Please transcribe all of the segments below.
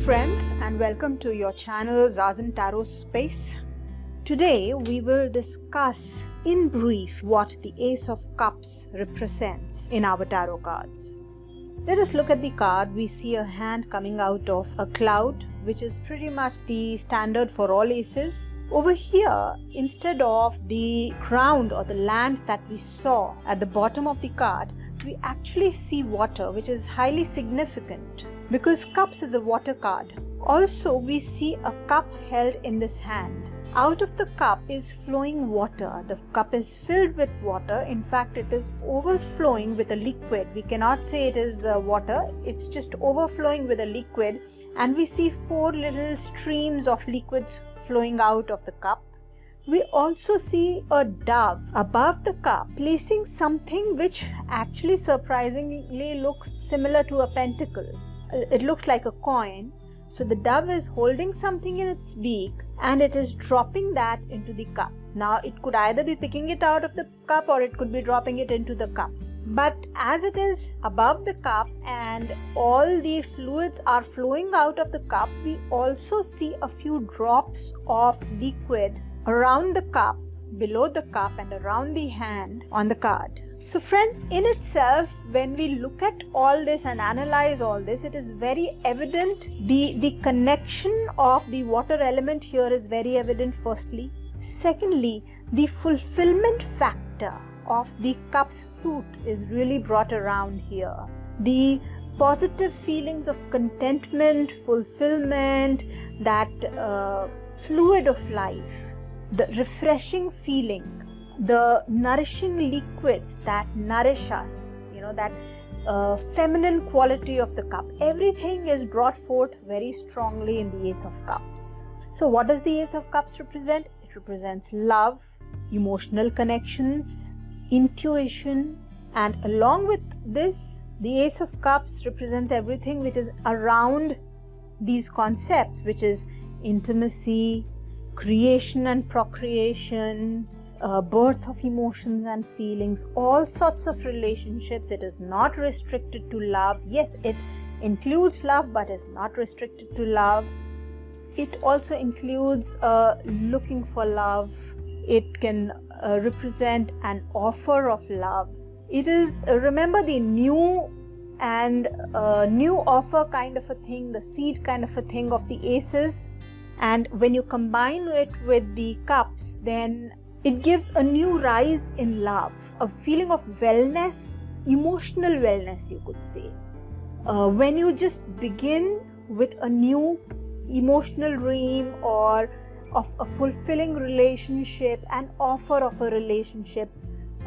friends, and welcome to your channel Zazen Tarot Space. Today we will discuss in brief what the Ace of Cups represents in our tarot cards. Let us look at the card. We see a hand coming out of a cloud, which is pretty much the standard for all aces. Over here, instead of the ground or the land that we saw at the bottom of the card, we actually see water, which is highly significant because cups is a water card. Also, we see a cup held in this hand. Out of the cup is flowing water. The cup is filled with water. In fact, it is overflowing with a liquid. We cannot say it is water. It's just overflowing with a liquid. And we see 4 little streams of liquids flowing out of the cup. We also see a dove above the cup placing something which actually surprisingly looks similar to a pentacle. It looks like a coin. So the dove is holding something in its beak and it is dropping that into the cup. Now it could either be picking it out of the cup or it could be dropping it into the cup. But as it is above the cup and all the fluids are flowing out of the cup, we also see a few drops of liquid around the cup, below the cup and around the hand on the card. So friends, in itself, when we look at all this and analyze all this, it is very evident. The connection of the water element here is very evident firstly. Secondly, the fulfillment factor of the cup's suit is really brought around here. The positive feelings of contentment, fulfillment, that fluid of life, the refreshing feeling, the nourishing liquids that nourish us, that feminine quality of the cup, everything is brought forth very strongly in the Ace of Cups. So what does the Ace of Cups represent? It represents love, emotional connections, intuition, and along with this, the Ace of Cups represents everything which is around these concepts, which is intimacy, creation and procreation, birth of emotions and feelings, all sorts of relationships. It is not restricted to love. Yes, it includes love, but is not restricted to love. It also includes looking for love. It can represent an offer of love. It is, remember, the new and new offer kind of a thing, the seed kind of a thing of the aces. And when you combine it with the cups, then it gives a new rise in love, a feeling of wellness, emotional wellness, you could say. When you just begin with a new emotional dream or of a fulfilling relationship, an offer of a relationship,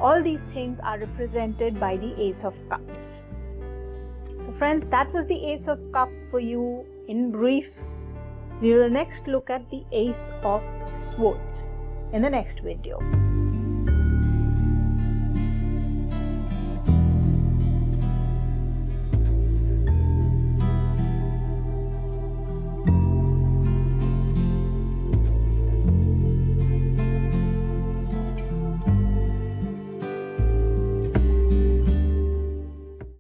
all these things are represented by the Ace of Cups. So friends, that was the Ace of Cups for you in brief. We will next look at the Ace of Swords in the next video.